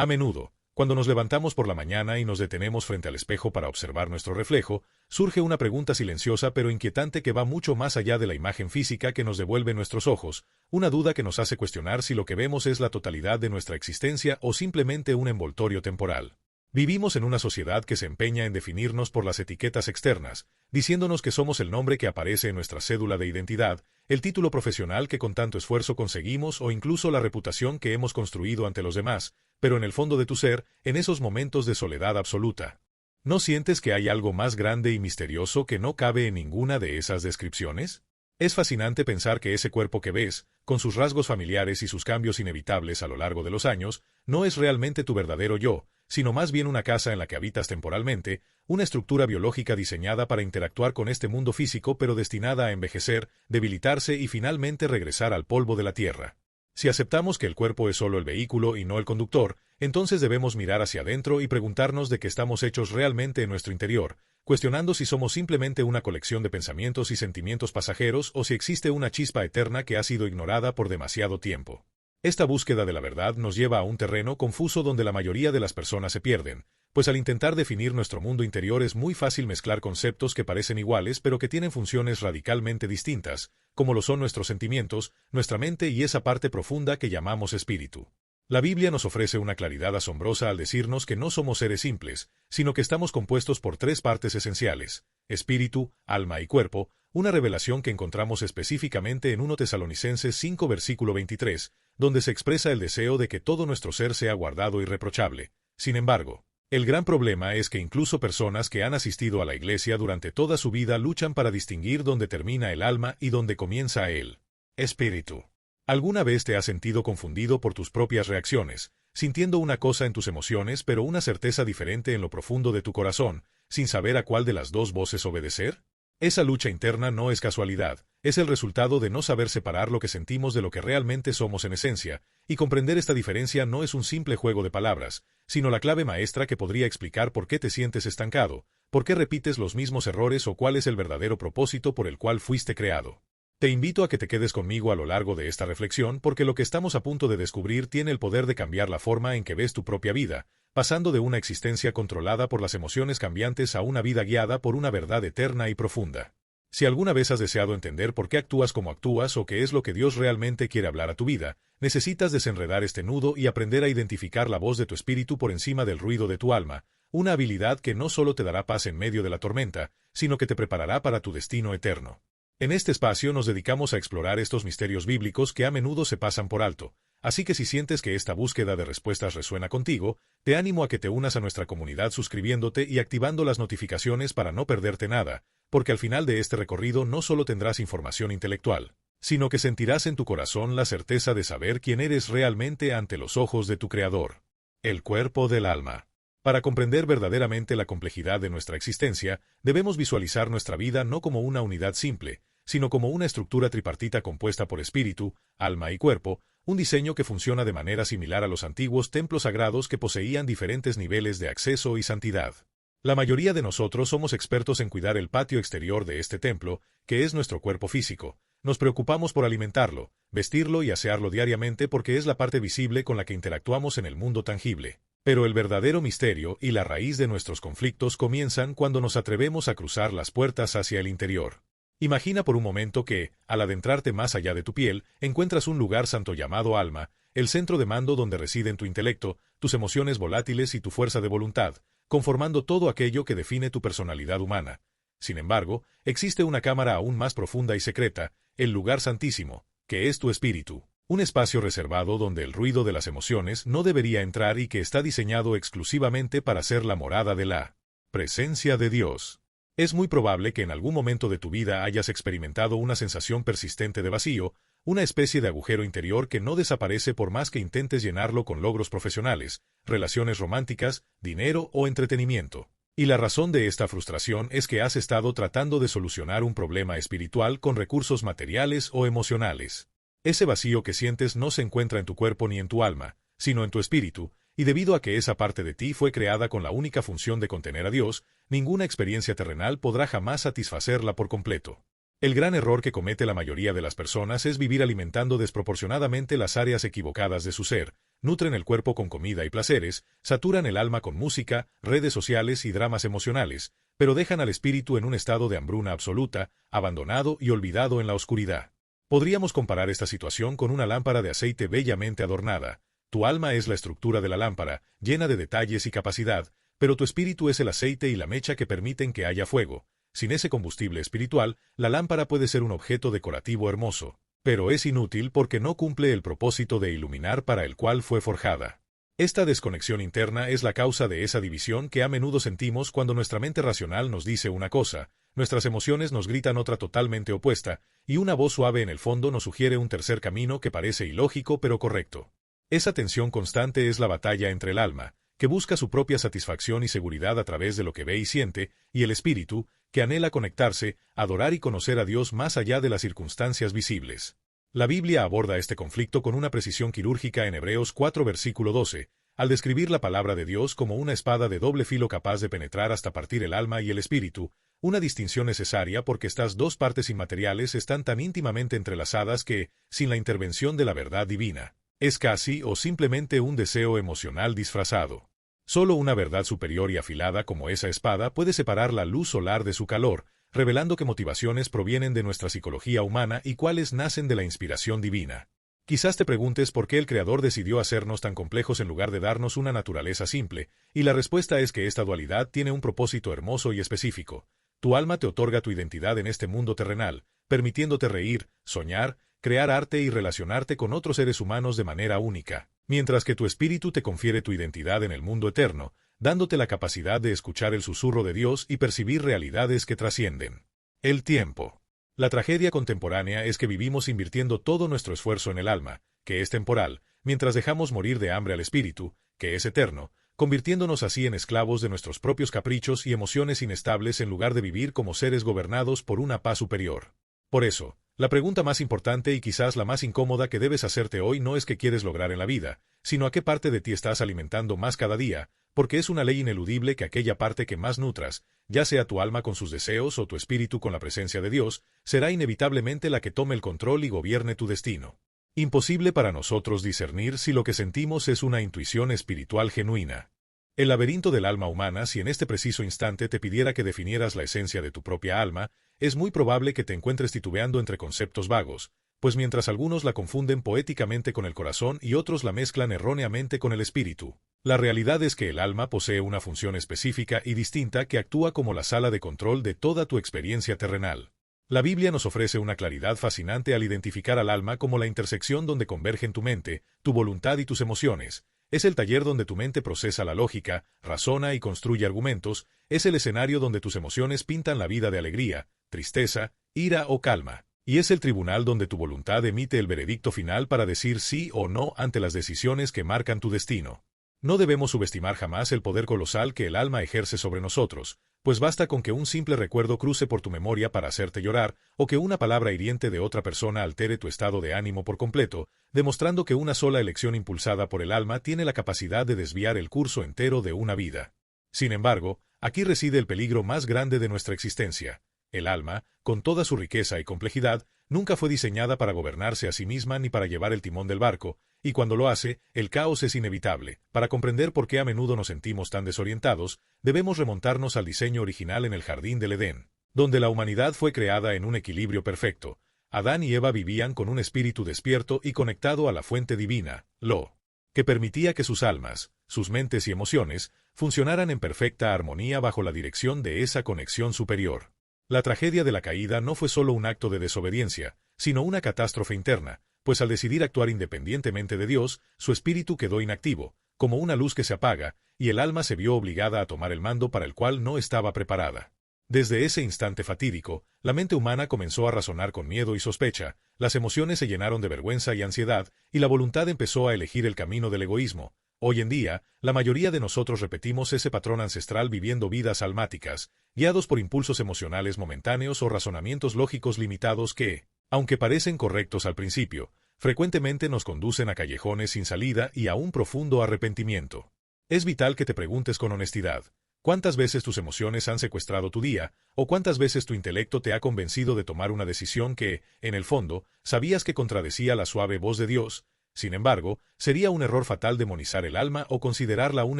A menudo, cuando nos levantamos por la mañana y nos detenemos frente al espejo para observar nuestro reflejo, surge una pregunta silenciosa pero inquietante que va mucho más allá de la imagen física que nos devuelve nuestros ojos, una duda que nos hace cuestionar si lo que vemos es la totalidad de nuestra existencia o simplemente un envoltorio temporal. Vivimos en una sociedad que se empeña en definirnos por las etiquetas externas, diciéndonos que somos el nombre que aparece en nuestra cédula de identidad, el título profesional que con tanto esfuerzo conseguimos o incluso la reputación que hemos construido ante los demás, pero en el fondo de tu ser, en esos momentos de soledad absoluta, ¿no sientes que hay algo más grande y misterioso que no cabe en ninguna de esas descripciones? Es fascinante pensar que ese cuerpo que ves, con sus rasgos familiares y sus cambios inevitables a lo largo de los años, no es realmente tu verdadero yo, sino más bien una casa en la que habitas temporalmente, una estructura biológica diseñada para interactuar con este mundo físico pero destinada a envejecer, debilitarse y finalmente regresar al polvo de la tierra. Si aceptamos que el cuerpo es solo el vehículo y no el conductor, entonces debemos mirar hacia adentro y preguntarnos de qué estamos hechos realmente en nuestro interior, cuestionando si somos simplemente una colección de pensamientos y sentimientos pasajeros o si existe una chispa eterna que ha sido ignorada por demasiado tiempo. Esta búsqueda de la verdad nos lleva a un terreno confuso donde la mayoría de las personas se pierden, pues al intentar definir nuestro mundo interior es muy fácil mezclar conceptos que parecen iguales pero que tienen funciones radicalmente distintas, como lo son nuestros sentimientos, nuestra mente y esa parte profunda que llamamos espíritu. La Biblia nos ofrece una claridad asombrosa al decirnos que no somos seres simples, sino que estamos compuestos por tres partes esenciales: espíritu, alma y cuerpo, una revelación que encontramos específicamente en 1 Tesalonicenses 5 versículo 23, donde se expresa el deseo de que todo nuestro ser sea guardado irreprochable. Sin embargo, el gran problema es que incluso personas que han asistido a la iglesia durante toda su vida luchan para distinguir dónde termina el alma y dónde comienza el espíritu. ¿Alguna vez te has sentido confundido por tus propias reacciones, sintiendo una cosa en tus emociones pero una certeza diferente en lo profundo de tu corazón, sin saber a cuál de las dos voces obedecer? Esa lucha interna no es casualidad, es el resultado de no saber separar lo que sentimos de lo que realmente somos en esencia, y comprender esta diferencia no es un simple juego de palabras, sino la clave maestra que podría explicar por qué te sientes estancado, por qué repites los mismos errores o cuál es el verdadero propósito por el cual fuiste creado. Te invito a que te quedes conmigo a lo largo de esta reflexión porque lo que estamos a punto de descubrir tiene el poder de cambiar la forma en que ves tu propia vida, pasando de una existencia controlada por las emociones cambiantes a una vida guiada por una verdad eterna y profunda. Si alguna vez has deseado entender por qué actúas como actúas o qué es lo que Dios realmente quiere hablar a tu vida, necesitas desenredar este nudo y aprender a identificar la voz de tu espíritu por encima del ruido de tu alma, una habilidad que no solo te dará paz en medio de la tormenta, sino que te preparará para tu destino eterno. En este espacio nos dedicamos a explorar estos misterios bíblicos que a menudo se pasan por alto, así que si sientes que esta búsqueda de respuestas resuena contigo, te animo a que te unas a nuestra comunidad suscribiéndote y activando las notificaciones para no perderte nada, porque al final de este recorrido no solo tendrás información intelectual, sino que sentirás en tu corazón la certeza de saber quién eres realmente ante los ojos de tu Creador. El cuerpo del alma. Para comprender verdaderamente la complejidad de nuestra existencia, debemos visualizar nuestra vida no como una unidad simple, sino como una estructura tripartita compuesta por espíritu, alma y cuerpo, un diseño que funciona de manera similar a los antiguos templos sagrados que poseían diferentes niveles de acceso y santidad. La mayoría de nosotros somos expertos en cuidar el patio exterior de este templo, que es nuestro cuerpo físico. Nos preocupamos por alimentarlo, vestirlo y asearlo diariamente porque es la parte visible con la que interactuamos en el mundo tangible. Pero el verdadero misterio y la raíz de nuestros conflictos comienzan cuando nos atrevemos a cruzar las puertas hacia el interior. Imagina por un momento que, al adentrarte más allá de tu piel, encuentras un lugar santo llamado alma, el centro de mando donde residen tu intelecto, tus emociones volátiles y tu fuerza de voluntad, conformando todo aquello que define tu personalidad humana. Sin embargo, existe una cámara aún más profunda y secreta, el lugar santísimo, que es tu espíritu, un espacio reservado donde el ruido de las emociones no debería entrar y que está diseñado exclusivamente para ser la morada de la presencia de Dios. Es muy probable que en algún momento de tu vida hayas experimentado una sensación persistente de vacío, una especie de agujero interior que no desaparece por más que intentes llenarlo con logros profesionales, relaciones románticas, dinero o entretenimiento. Y la razón de esta frustración es que has estado tratando de solucionar un problema espiritual con recursos materiales o emocionales. Ese vacío que sientes no se encuentra en tu cuerpo ni en tu alma, sino en tu espíritu, y debido a que esa parte de ti fue creada con la única función de contener a Dios, ninguna experiencia terrenal podrá jamás satisfacerla por completo. El gran error que comete la mayoría de las personas es vivir alimentando desproporcionadamente las áreas equivocadas de su ser, nutren el cuerpo con comida y placeres, saturan el alma con música, redes sociales y dramas emocionales, pero dejan al espíritu en un estado de hambruna absoluta, abandonado y olvidado en la oscuridad. Podríamos comparar esta situación con una lámpara de aceite bellamente adornada. Tu alma es la estructura de la lámpara, llena de detalles y capacidad, pero tu espíritu es el aceite y la mecha que permiten que haya fuego. Sin ese combustible espiritual, la lámpara puede ser un objeto decorativo hermoso, pero es inútil porque no cumple el propósito de iluminar para el cual fue forjada. Esta desconexión interna es la causa de esa división que a menudo sentimos cuando nuestra mente racional nos dice una cosa, nuestras emociones nos gritan otra totalmente opuesta, y una voz suave en el fondo nos sugiere un tercer camino que parece ilógico pero correcto. Esa tensión constante es la batalla entre el alma, que busca su propia satisfacción y seguridad a través de lo que ve y siente, y el espíritu, que anhela conectarse, adorar y conocer a Dios más allá de las circunstancias visibles. La Biblia aborda este conflicto con una precisión quirúrgica en Hebreos 4 versículo 12, al describir la palabra de Dios como una espada de doble filo capaz de penetrar hasta partir el alma y el espíritu, una distinción necesaria porque estas dos partes inmateriales están tan íntimamente entrelazadas que, sin la intervención de la verdad divina, es casi o simplemente un deseo emocional disfrazado. Solo una verdad superior y afilada como esa espada puede separar la luz solar de su calor, revelando qué motivaciones provienen de nuestra psicología humana y cuáles nacen de la inspiración divina. Quizás te preguntes por qué el Creador decidió hacernos tan complejos en lugar de darnos una naturaleza simple, y la respuesta es que esta dualidad tiene un propósito hermoso y específico. Tu alma te otorga tu identidad en este mundo terrenal, permitiéndote reír, soñar, crear arte y relacionarte con otros seres humanos de manera única, mientras que tu espíritu te confiere tu identidad en el mundo eterno, dándote la capacidad de escuchar el susurro de Dios y percibir realidades que trascienden. El tiempo. La tragedia contemporánea es que vivimos invirtiendo todo nuestro esfuerzo en el alma, que es temporal, mientras dejamos morir de hambre al espíritu, que es eterno, convirtiéndonos así en esclavos de nuestros propios caprichos y emociones inestables en lugar de vivir como seres gobernados por una paz superior. Por eso, la pregunta más importante y quizás la más incómoda que debes hacerte hoy no es qué quieres lograr en la vida, sino a qué parte de ti estás alimentando más cada día, porque es una ley ineludible que aquella parte que más nutras, ya sea tu alma con sus deseos o tu espíritu con la presencia de Dios, será inevitablemente la que tome el control y gobierne tu destino. Imposible para nosotros discernir si lo que sentimos es una intuición espiritual genuina. El laberinto del alma humana, si en este preciso instante te pidiera que definieras la esencia de tu propia alma, es muy probable que te encuentres titubeando entre conceptos vagos, pues mientras algunos la confunden poéticamente con el corazón y otros la mezclan erróneamente con el espíritu, la realidad es que el alma posee una función específica y distinta que actúa como la sala de control de toda tu experiencia terrenal. La Biblia nos ofrece una claridad fascinante al identificar al alma como la intersección donde convergen tu mente, tu voluntad y tus emociones. Es el taller donde tu mente procesa la lógica, razona y construye argumentos, es el escenario donde tus emociones pintan la vida de alegría, tristeza, ira o calma, y es el tribunal donde tu voluntad emite el veredicto final para decir sí o no ante las decisiones que marcan tu destino. No debemos subestimar jamás el poder colosal que el alma ejerce sobre nosotros, pues basta con que un simple recuerdo cruce por tu memoria para hacerte llorar, o que una palabra hiriente de otra persona altere tu estado de ánimo por completo, demostrando que una sola elección impulsada por el alma tiene la capacidad de desviar el curso entero de una vida. Sin embargo, aquí reside el peligro más grande de nuestra existencia. El alma, con toda su riqueza y complejidad, nunca fue diseñada para gobernarse a sí misma ni para llevar el timón del barco, y cuando lo hace, el caos es inevitable. Para comprender por qué a menudo nos sentimos tan desorientados, debemos remontarnos al diseño original en el jardín del Edén, donde la humanidad fue creada en un equilibrio perfecto. Adán y Eva vivían con un espíritu despierto y conectado a la fuente divina, lo que permitía que sus almas, sus mentes y emociones, funcionaran en perfecta armonía bajo la dirección de esa conexión superior. La tragedia de la caída no fue solo un acto de desobediencia, sino una catástrofe interna, pues al decidir actuar independientemente de Dios, su espíritu quedó inactivo, como una luz que se apaga, y el alma se vio obligada a tomar el mando para el cual no estaba preparada. Desde ese instante fatídico, la mente humana comenzó a razonar con miedo y sospecha, las emociones se llenaron de vergüenza y ansiedad, y la voluntad empezó a elegir el camino del egoísmo. Hoy en día, la mayoría de nosotros repetimos ese patrón ancestral viviendo vidas almáticas, guiados por impulsos emocionales momentáneos o razonamientos lógicos limitados que, aunque parecen correctos al principio, frecuentemente nos conducen a callejones sin salida y a un profundo arrepentimiento. Es vital que te preguntes con honestidad, ¿cuántas veces tus emociones han secuestrado tu día, o cuántas veces tu intelecto te ha convencido de tomar una decisión que, en el fondo, sabías que contradecía la suave voz de Dios? Sin embargo, sería un error fatal demonizar el alma o considerarla un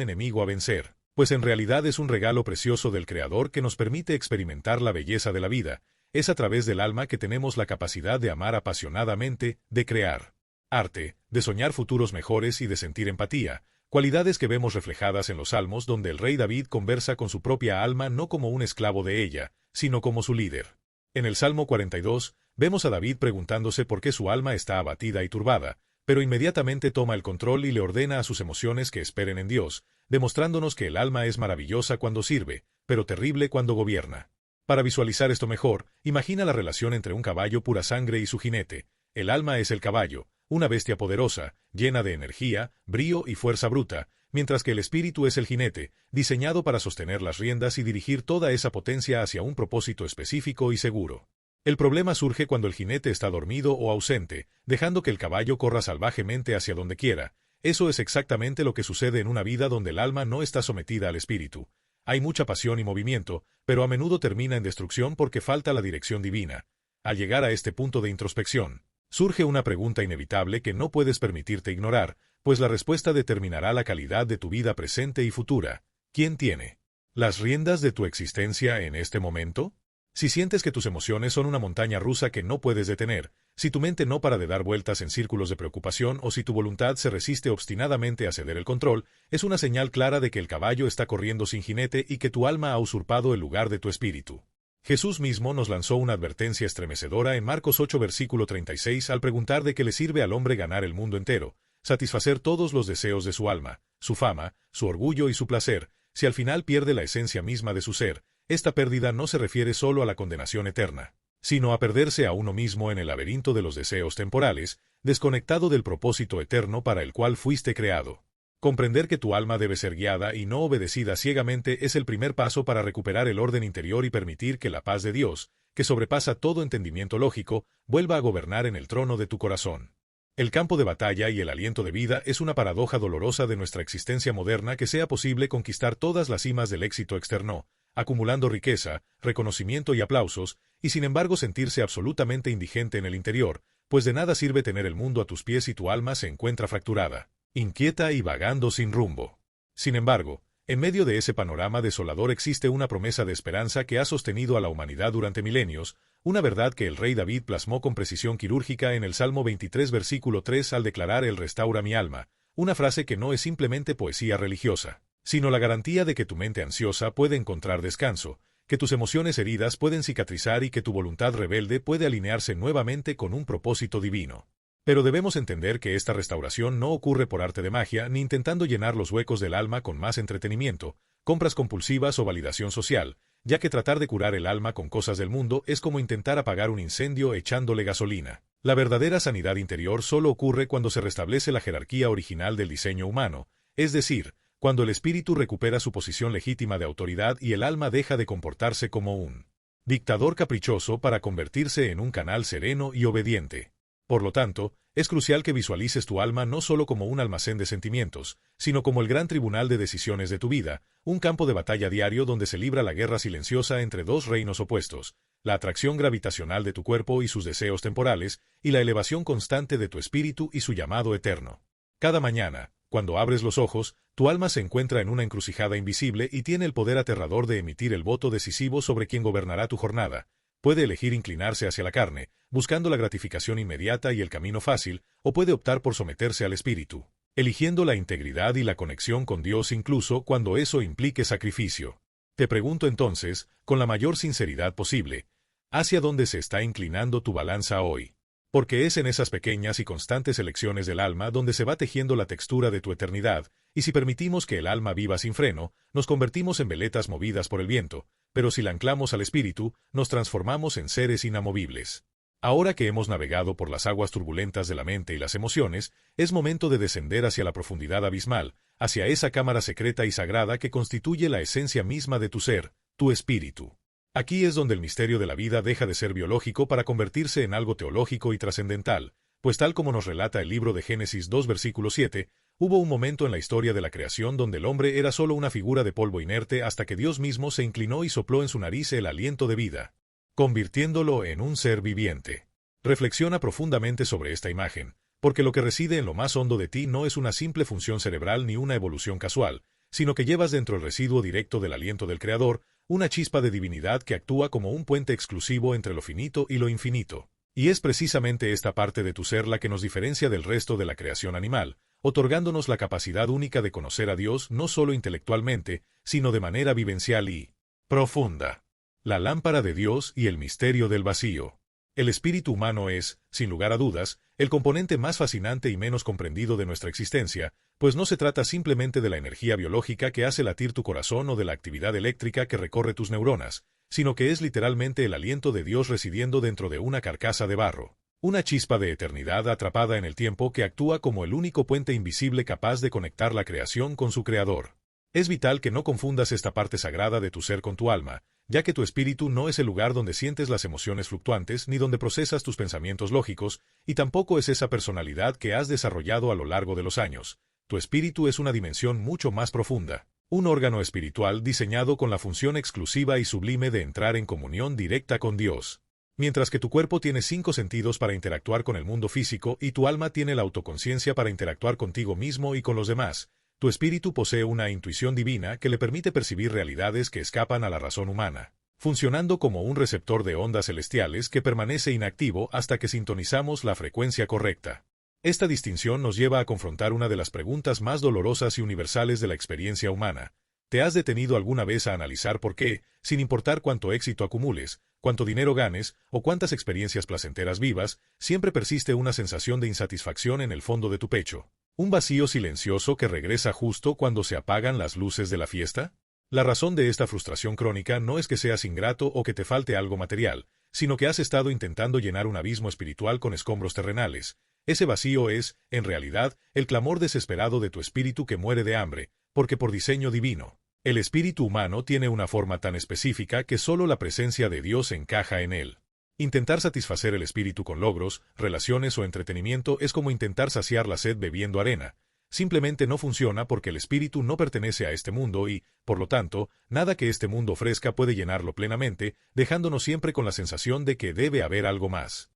enemigo a vencer, pues en realidad es un regalo precioso del Creador que nos permite experimentar la belleza de la vida. Es a través del alma que tenemos la capacidad de amar apasionadamente, de crear arte, de soñar futuros mejores y de sentir empatía, cualidades que vemos reflejadas en los Salmos donde el rey David conversa con su propia alma no como un esclavo de ella, sino como su líder. En el Salmo 42, vemos a David preguntándose por qué su alma está abatida y turbada, pero inmediatamente toma el control y le ordena a sus emociones que esperen en Dios, demostrándonos que el alma es maravillosa cuando sirve, pero terrible cuando gobierna. Para visualizar esto mejor, imagina la relación entre un caballo pura sangre y su jinete. El alma es el caballo, una bestia poderosa, llena de energía, brío y fuerza bruta, mientras que el espíritu es el jinete, diseñado para sostener las riendas y dirigir toda esa potencia hacia un propósito específico y seguro. El problema surge cuando el jinete está dormido o ausente, dejando que el caballo corra salvajemente hacia donde quiera. Eso es exactamente lo que sucede en una vida donde el alma no está sometida al espíritu. Hay mucha pasión y movimiento, pero a menudo termina en destrucción porque falta la dirección divina. Al llegar a este punto de introspección, surge una pregunta inevitable que no puedes permitirte ignorar, pues la respuesta determinará la calidad de tu vida presente y futura. ¿Quién tiene las riendas de tu existencia en este momento? Si sientes que tus emociones son una montaña rusa que no puedes detener, si tu mente no para de dar vueltas en círculos de preocupación o si tu voluntad se resiste obstinadamente a ceder el control, es una señal clara de que el caballo está corriendo sin jinete y que tu alma ha usurpado el lugar de tu espíritu. Jesús mismo nos lanzó una advertencia estremecedora en Marcos 8 versículo 36 al preguntar de qué le sirve al hombre ganar el mundo entero, satisfacer todos los deseos de su alma, su fama, su orgullo y su placer, si al final pierde la esencia misma de su ser. Esta pérdida no se refiere solo a la condenación eterna, sino a perderse a uno mismo en el laberinto de los deseos temporales, desconectado del propósito eterno para el cual fuiste creado. Comprender que tu alma debe ser guiada y no obedecida ciegamente es el primer paso para recuperar el orden interior y permitir que la paz de Dios, que sobrepasa todo entendimiento lógico, vuelva a gobernar en el trono de tu corazón. El campo de batalla y el aliento de vida es una paradoja dolorosa de nuestra existencia moderna que sea posible conquistar todas las cimas del éxito externo, acumulando riqueza, reconocimiento y aplausos, y sin embargo sentirse absolutamente indigente en el interior, pues de nada sirve tener el mundo a tus pies si tu alma se encuentra fracturada, inquieta y vagando sin rumbo. Sin embargo, en medio de ese panorama desolador existe una promesa de esperanza que ha sostenido a la humanidad durante milenios, una verdad que el rey David plasmó con precisión quirúrgica en el Salmo 23 versículo 3 al declarar «Él restaura mi alma», una frase que no es simplemente poesía religiosa, sino la garantía de que tu mente ansiosa puede encontrar descanso, que tus emociones heridas pueden cicatrizar y que tu voluntad rebelde puede alinearse nuevamente con un propósito divino. Pero debemos entender que esta restauración no ocurre por arte de magia ni intentando llenar los huecos del alma con más entretenimiento, compras compulsivas o validación social, ya que tratar de curar el alma con cosas del mundo es como intentar apagar un incendio echándole gasolina. La verdadera sanidad interior solo ocurre cuando se restablece la jerarquía original del diseño humano, es decir, cuando el espíritu recupera su posición legítima de autoridad y el alma deja de comportarse como un dictador caprichoso para convertirse en un canal sereno y obediente. Por lo tanto, es crucial que visualices tu alma no solo como un almacén de sentimientos, sino como el gran tribunal de decisiones de tu vida, un campo de batalla diario donde se libra la guerra silenciosa entre dos reinos opuestos, la atracción gravitacional de tu cuerpo y sus deseos temporales, y la elevación constante de tu espíritu y su llamado eterno. Cada mañana, cuando abres los ojos, tu alma se encuentra en una encrucijada invisible y tiene el poder aterrador de emitir el voto decisivo sobre quién gobernará tu jornada. Puede elegir inclinarse hacia la carne, buscando la gratificación inmediata y el camino fácil, o puede optar por someterse al espíritu, eligiendo la integridad y la conexión con Dios incluso cuando eso implique sacrificio. Te pregunto entonces, con la mayor sinceridad posible, ¿hacia dónde se está inclinando tu balanza hoy? Porque es en esas pequeñas y constantes elecciones del alma donde se va tejiendo la textura de tu eternidad, y si permitimos que el alma viva sin freno, nos convertimos en veletas movidas por el viento, pero si la anclamos al espíritu, nos transformamos en seres inamovibles. Ahora que hemos navegado por las aguas turbulentas de la mente y las emociones, es momento de descender hacia la profundidad abismal, hacia esa cámara secreta y sagrada que constituye la esencia misma de tu ser, tu espíritu. Aquí es donde el misterio de la vida deja de ser biológico para convertirse en algo teológico y trascendental, pues tal como nos relata el libro de Génesis 2 versículo 7, hubo un momento en la historia de la creación donde el hombre era solo una figura de polvo inerte hasta que Dios mismo se inclinó y sopló en su nariz el aliento de vida, convirtiéndolo en un ser viviente. Reflexiona profundamente sobre esta imagen, porque lo que reside en lo más hondo de ti no es una simple función cerebral ni una evolución casual, sino que llevas dentro el residuo directo del aliento del Creador, una chispa de divinidad que actúa como un puente exclusivo entre lo finito y lo infinito. Y es precisamente esta parte de tu ser la que nos diferencia del resto de la creación animal, otorgándonos la capacidad única de conocer a Dios no solo intelectualmente, sino de manera vivencial y profunda. La lámpara de Dios y el misterio del vacío. El espíritu humano es, sin lugar a dudas, el componente más fascinante y menos comprendido de nuestra existencia, pues no se trata simplemente de la energía biológica que hace latir tu corazón o de la actividad eléctrica que recorre tus neuronas, sino que es literalmente el aliento de Dios residiendo dentro de una carcasa de barro. Una chispa de eternidad atrapada en el tiempo que actúa como el único puente invisible capaz de conectar la creación con su creador. Es vital que no confundas esta parte sagrada de tu ser con tu alma, ya que tu espíritu no es el lugar donde sientes las emociones fluctuantes ni donde procesas tus pensamientos lógicos, y tampoco es esa personalidad que has desarrollado a lo largo de los años. Tu espíritu es una dimensión mucho más profunda, un órgano espiritual diseñado con la función exclusiva y sublime de entrar en comunión directa con Dios. Mientras que tu cuerpo tiene 5 sentidos para interactuar con el mundo físico y tu alma tiene la autoconciencia para interactuar contigo mismo y con los demás, tu espíritu posee una intuición divina que le permite percibir realidades que escapan a la razón humana, funcionando como un receptor de ondas celestiales que permanece inactivo hasta que sintonizamos la frecuencia correcta. Esta distinción nos lleva a confrontar una de las preguntas más dolorosas y universales de la experiencia humana. ¿Te has detenido alguna vez a analizar por qué, sin importar cuánto éxito acumules, cuánto dinero ganes o cuántas experiencias placenteras vivas, siempre persiste una sensación de insatisfacción en el fondo de tu pecho? ¿Un vacío silencioso que regresa justo cuando se apagan las luces de la fiesta? La razón de esta frustración crónica no es que seas ingrato o que te falte algo material, sino que has estado intentando llenar un abismo espiritual con escombros terrenales. Ese vacío es, en realidad, el clamor desesperado de tu espíritu que muere de hambre, porque por diseño divino, el espíritu humano tiene una forma tan específica que solo la presencia de Dios encaja en él. Intentar satisfacer el espíritu con logros, relaciones o entretenimiento es como intentar saciar la sed bebiendo arena. Simplemente no funciona porque el espíritu no pertenece a este mundo y, por lo tanto, nada que este mundo ofrezca puede llenarlo plenamente, dejándonos siempre con la sensación de que debe haber algo más.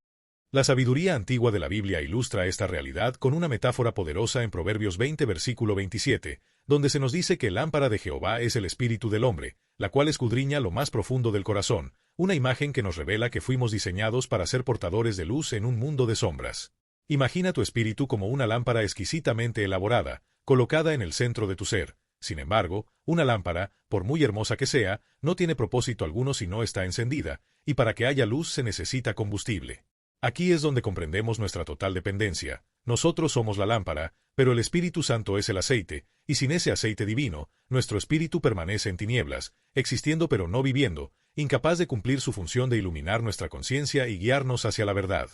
La sabiduría antigua de la Biblia ilustra esta realidad con una metáfora poderosa en Proverbios 20 versículo 27, donde se nos dice que lámpara de Jehová es el espíritu del hombre, la cual escudriña lo más profundo del corazón, una imagen que nos revela que fuimos diseñados para ser portadores de luz en un mundo de sombras. Imagina tu espíritu como una lámpara exquisitamente elaborada, colocada en el centro de tu ser. Sin embargo, una lámpara, por muy hermosa que sea, no tiene propósito alguno si no está encendida, y para que haya luz se necesita combustible. Aquí es donde comprendemos nuestra total dependencia. Nosotros somos la lámpara, pero el Espíritu Santo es el aceite, y sin ese aceite divino, nuestro espíritu permanece en tinieblas, existiendo pero no viviendo, incapaz de cumplir su función de iluminar nuestra conciencia y guiarnos hacia la verdad.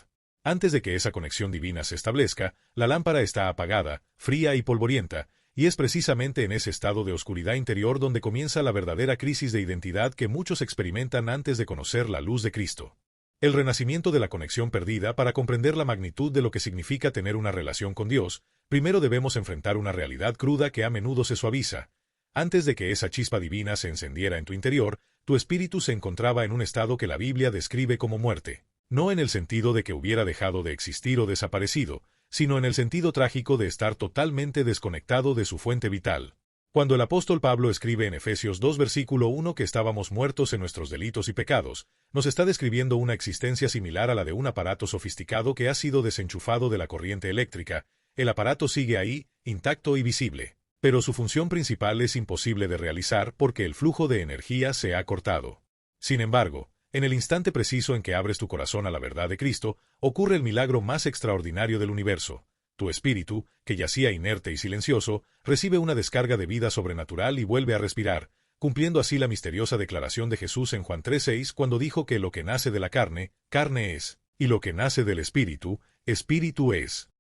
Antes de que esa conexión divina se establezca, la lámpara está apagada, fría y polvorienta, y es precisamente en ese estado de oscuridad interior donde comienza la verdadera crisis de identidad que muchos experimentan antes de conocer la luz de Cristo. El renacimiento de la conexión perdida. Para comprender la magnitud de lo que significa tener una relación con Dios, primero debemos enfrentar una realidad cruda que a menudo se suaviza. Antes de que esa chispa divina se encendiera en tu interior, tu espíritu se encontraba en un estado que la Biblia describe como muerte. No en el sentido de que hubiera dejado de existir o desaparecido, sino en el sentido trágico de estar totalmente desconectado de su fuente vital. Cuando el apóstol Pablo escribe en Efesios 2 versículo 1 que estábamos muertos en nuestros delitos y pecados, nos está describiendo una existencia similar a la de un aparato sofisticado que ha sido desenchufado de la corriente eléctrica. El aparato sigue ahí, intacto y visible, pero su función principal es imposible de realizar porque el flujo de energía se ha cortado. Sin embargo, en el instante preciso en que abres tu corazón a la verdad de Cristo, ocurre el milagro más extraordinario del universo. Tu espíritu, que yacía inerte y silencioso, recibe una descarga de vida sobrenatural y vuelve a respirar, cumpliendo así la misteriosa declaración de Jesús en Juan 3:6 cuando dijo que lo que nace de la carne, carne es, y lo que nace del espíritu, espíritu es.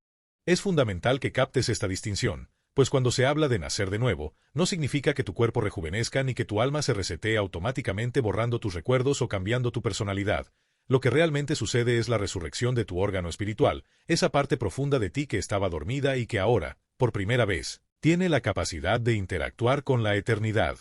Es fundamental que captes esta distinción, pues cuando se habla de nacer de nuevo, no significa que tu cuerpo rejuvenezca ni que tu alma se resetee automáticamente borrando tus recuerdos o cambiando tu personalidad. Lo que realmente sucede es la resurrección de tu órgano espiritual, esa parte profunda de ti que estaba dormida y que ahora, por primera vez, tiene la capacidad de interactuar con la eternidad.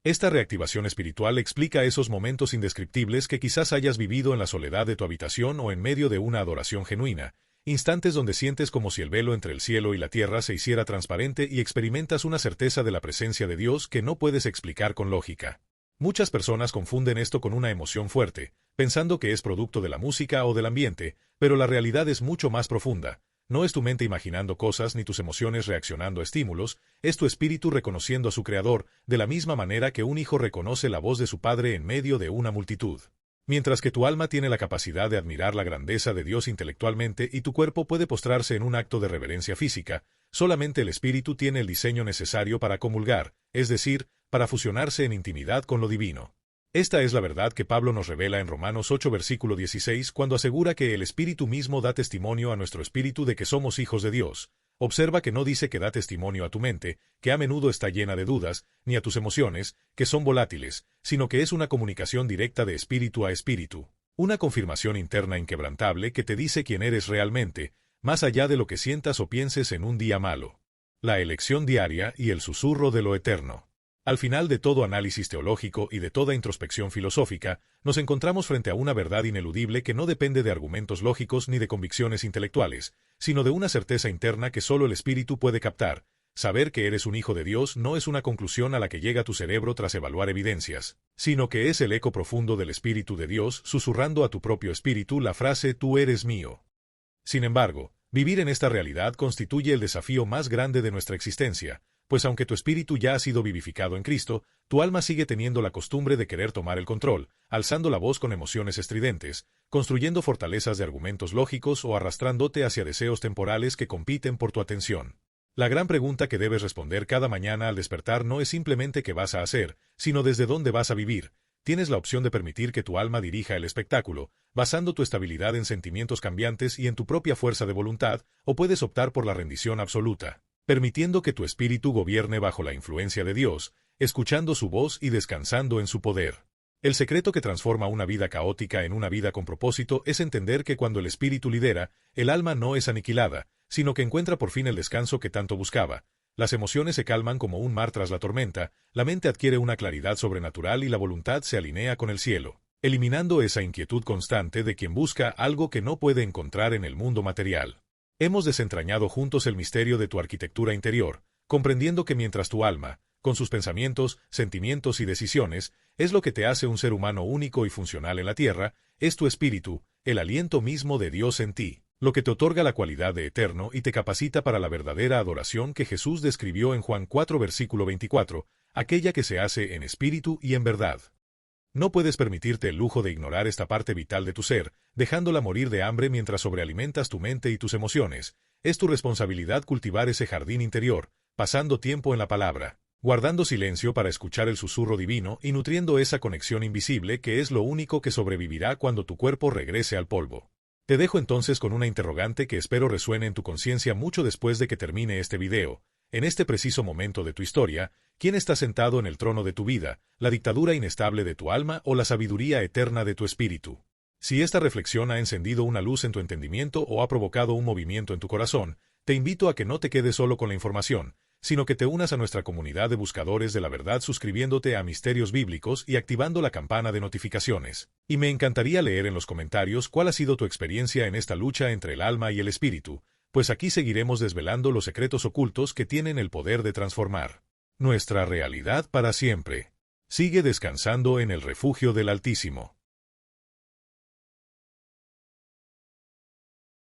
Esta reactivación espiritual explica esos momentos indescriptibles que quizás hayas vivido en la soledad de tu habitación o en medio de una adoración genuina, Instantes donde sientes como si el velo entre el cielo y la tierra se hiciera transparente y experimentas una certeza de la presencia de Dios que no puedes explicar con lógica. Muchas personas confunden esto con una emoción fuerte, pensando que es producto de la música o del ambiente, pero la realidad es mucho más profunda. No es tu mente imaginando cosas ni tus emociones reaccionando a estímulos, es tu espíritu reconociendo a su Creador, de la misma manera que un hijo reconoce la voz de su padre en medio de una multitud. Mientras que tu alma tiene la capacidad de admirar la grandeza de Dios intelectualmente y tu cuerpo puede postrarse en un acto de reverencia física, solamente el espíritu tiene el diseño necesario para comulgar, es decir, para fusionarse en intimidad con lo divino. Esta es la verdad que Pablo nos revela en Romanos 8 versículo 16 cuando asegura que el Espíritu mismo da testimonio a nuestro espíritu de que somos hijos de Dios. Observa que no dice que da testimonio a tu mente, que a menudo está llena de dudas, ni a tus emociones, que son volátiles, sino que es una comunicación directa de espíritu a espíritu. Una confirmación interna inquebrantable que te dice quién eres realmente, más allá de lo que sientas o pienses en un día malo. La elección diaria y el susurro de lo eterno. Al final de todo análisis teológico y de toda introspección filosófica, nos encontramos frente a una verdad ineludible que no depende de argumentos lógicos ni de convicciones intelectuales, sino de una certeza interna que solo el espíritu puede captar. Saber que eres un hijo de Dios no es una conclusión a la que llega tu cerebro tras evaluar evidencias, sino que es el eco profundo del Espíritu de Dios susurrando a tu propio espíritu la frase «Tú eres mío». Sin embargo, vivir en esta realidad constituye el desafío más grande de nuestra existencia, pues aunque tu espíritu ya ha sido vivificado en Cristo, tu alma sigue teniendo la costumbre de querer tomar el control, alzando la voz con emociones estridentes, construyendo fortalezas de argumentos lógicos o arrastrándote hacia deseos temporales que compiten por tu atención. La gran pregunta que debes responder cada mañana al despertar no es simplemente qué vas a hacer, sino desde dónde vas a vivir. Tienes la opción de permitir que tu alma dirija el espectáculo, basando tu estabilidad en sentimientos cambiantes y en tu propia fuerza de voluntad, o puedes optar por la rendición absoluta, permitiendo que tu espíritu gobierne bajo la influencia de Dios, escuchando su voz y descansando en su poder. El secreto que transforma una vida caótica en una vida con propósito es entender que cuando el espíritu lidera, el alma no es aniquilada, sino que encuentra por fin el descanso que tanto buscaba. Las emociones se calman como un mar tras la tormenta, la mente adquiere una claridad sobrenatural y la voluntad se alinea con el cielo, eliminando esa inquietud constante de quien busca algo que no puede encontrar en el mundo material. Hemos desentrañado juntos el misterio de tu arquitectura interior, comprendiendo que mientras tu alma, con sus pensamientos, sentimientos y decisiones, es lo que te hace un ser humano único y funcional en la tierra, es tu espíritu, el aliento mismo de Dios en ti, lo que te otorga la cualidad de eterno y te capacita para la verdadera adoración que Jesús describió en Juan 4 versículo 24, aquella que se hace en espíritu y en verdad. No puedes permitirte el lujo de ignorar esta parte vital de tu ser, dejándola morir de hambre mientras sobrealimentas tu mente y tus emociones. Es tu responsabilidad cultivar ese jardín interior, pasando tiempo en la palabra, guardando silencio para escuchar el susurro divino y nutriendo esa conexión invisible que es lo único que sobrevivirá cuando tu cuerpo regrese al polvo. Te dejo entonces con una interrogante que espero resuene en tu conciencia mucho después de que termine este video. En este preciso momento de tu historia, ¿quién está sentado en el trono de tu vida, la dictadura inestable de tu alma o la sabiduría eterna de tu espíritu? Si esta reflexión ha encendido una luz en tu entendimiento o ha provocado un movimiento en tu corazón, te invito a que no te quedes solo con la información, sino que te unas a nuestra comunidad de buscadores de la verdad suscribiéndote a Misterios Bíblicos y activando la campana de notificaciones. Y me encantaría leer en los comentarios cuál ha sido tu experiencia en esta lucha entre el alma y el espíritu, pues aquí seguiremos desvelando los secretos ocultos que tienen el poder de transformar nuestra realidad para siempre. Sigue descansando en el refugio del Altísimo.